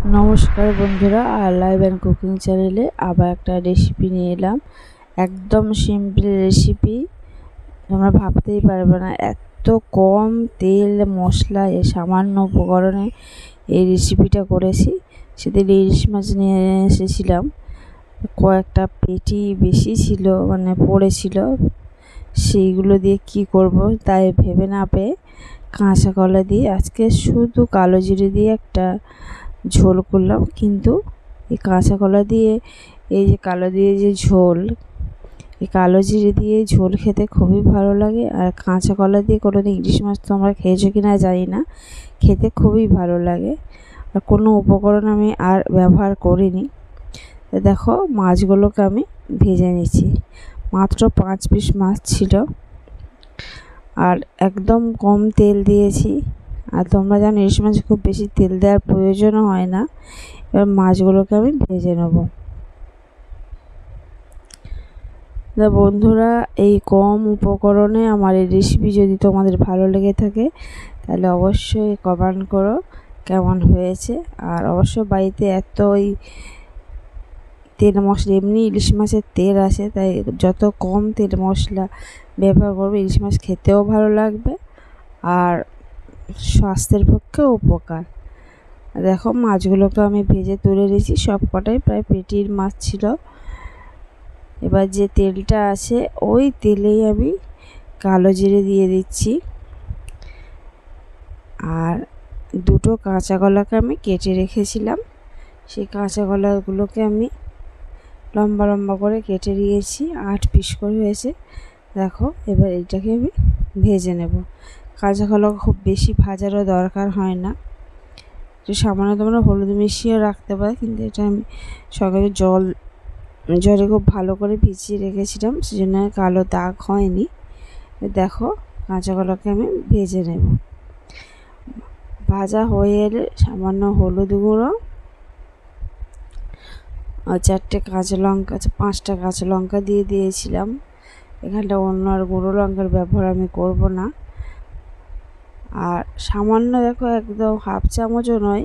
নমস্কার বন্ধুরা, আর live and cooking চ্যানেলে আবার একটা রেসিপি নিয়ে এলাম। একদম সিম্পল রেসিপি, তোমরা ভাবতেই পারবে না এত কম তেল মশলা এ সামান্য উপকরণে এই রেসিপিটা করেছি। সেদিন ইলিশ মাছ নিয়ে এসেছিলাম, কয়েকটা পেটি বেশি ছিল, মানে পড়েছিল, সেইগুলো দিয়ে কি করব তাই ভেবে না পেয়ে কাঁচা কলা দিয়ে আজকে শুধু কালো জিরে দিয়ে একটা ঝোল করলাম। কিন্তু এই কাঁচা কলা দিয়ে এই যে কালো দিয়ে যে ঝোল, এই কালো জিরে দিয়ে ঝোল খেতে খুবই ভালো লাগে। আর কাঁচা কলা দিয়ে কোনোদিন ইলিশ মাছ তোমরা খেয়েছো কি না জানি না, খেতে খুবই ভালো লাগে। আর কোনো উপকরণ আমি আর ব্যবহার করিনি। দেখো মাছগুলোকে আমি ভেজে নিচ্ছি, মাত্র 5 পিস মাছ ছিল আর একদম কম তেল দিয়েছি। আর তোমরা জানো ইলিশ মাছে খুব বেশি তেল দেওয়ার প্রয়োজনও হয় না। এবার মাছগুলোকে আমি ভেজে নেব। বন্ধুরা, এই কম উপকরণে আমার এই রেসিপি যদি তোমাদের ভালো লেগে থাকে তাহলে অবশ্যই কমেন্ট করো কেমন হয়েছে। আর অবশ্যই বাড়িতে এত ওই তেল মশলা, এমনি ইলিশ মাছের তেল আছে, তাই যত কম তেল মশলা ব্যবহার করবে ইলিশ মাছ খেতেও ভালো লাগবে আর স্বাস্থ্যের পক্ষেও উপকার। দেখো মাছগুলোকে আমি ভেজে তুলে নিয়েছি, সব কটাই প্রায় পেটির মাছ ছিল। এবার যে তেলটা আছে ওই তেলেই আমি কালো জিরে দিয়ে দিচ্ছি। আর দুটো কাঁচা কলাকে আমি কেটে রেখেছিলাম, সেই কাঁচা কলাগুলোকে আমি লম্বা লম্বা করে কেটে নিয়েছি, 8 পিস করে হয়েছে। দেখো এবার এইটাকে আমি ভেজে নেব। কাঁচা কলা খুব বেশি ভাজারও দরকার হয় না, একটু সামান্য তোমরা হলুদ মিশিয়ে রাখতে পারো, কিন্তু এটা আমি সকালে জলে খুব ভালো করে ভিজিয়ে রেখেছিলাম, সেজন্য কালো দাগ হয়নি। দেখো কাঁচা কলাকে আমি ভেজে নেব। ভাজা হয়ে এলে সামান্য হলুদ গুঁড়ো আর 4টে কাঁচা লঙ্কা, 5টা কাঁচা লঙ্কা দিয়ে দিয়েছিলাম। এখানটা অন্য আর গুঁড়ো লঙ্কার ব্যবহার আমি করব না। আর সামান্য দেখো একদম হাফ চামচও নয়,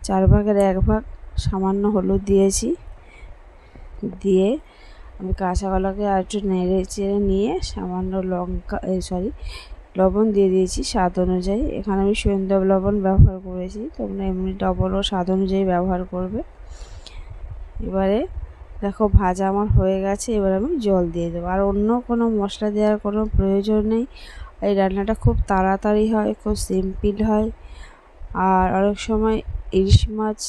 4 ভাগের 1 ভাগ সামান্য হলুদ দিয়েছি। দিয়ে আমি কাঁচা কলাকে আর একটু নেড়ে চেড়ে নিয়ে সামান্য লবণ দিয়ে দিয়েছি স্বাদ অনুযায়ী। এখানে আমি সেন্দব লবণ ব্যবহার করেছি, তোমরা এমনি লবণও স্বাদ অনুযায়ী ব্যবহার করবে। এবারে দেখো ভাজা আমার হয়ে গেছে, এবার আমি জল দিয়ে দেবো। আর অন্য কোনো মশলা দেওয়ার কোনো প্রয়োজন নেই। এই রান্নাটা খুব তাড়াতাড়ি হয়, খুব সিম্পল হয়। আর অনেক সময় ইলিশ মাছ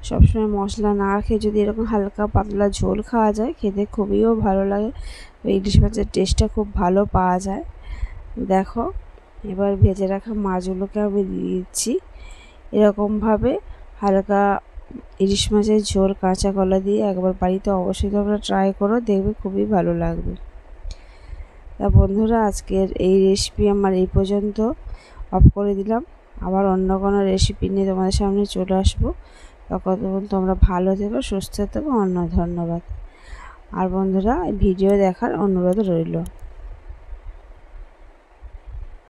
সবসময় মশলা না খেয়ে যদি এরকম হালকা পাতলা ঝোল খাওয়া যায়, খেতে খুবইও ভালো লাগে। ইলিশ মাছের টেস্টটা খুব ভালো পাওয়া যায়। দেখো এবার ভেজে রাখা মাছগুলোকে আমি দিয়ে দিচ্ছি। এরকমভাবে হালকা ইলিশ মাছের ঝোল কাঁচা কলা দিয়ে একবার বাড়িতে অবশ্যই তোমরা ট্রাই করো, দেখবে খুবই ভালো লাগবে। তা বন্ধুরা, আজকের এই রেসিপি আমার এই পর্যন্ত, অফ করে দিলাম। আবার অন্য কোনো রেসিপি নিয়ে তোমাদের সামনে চলে আসবো। ততক্ষণ তোমরা ভালো থেকো, সুস্থ থেকো। ধন্যবাদ। আর বন্ধুরা, ভিডিও দেখার অনুরোধ রইল।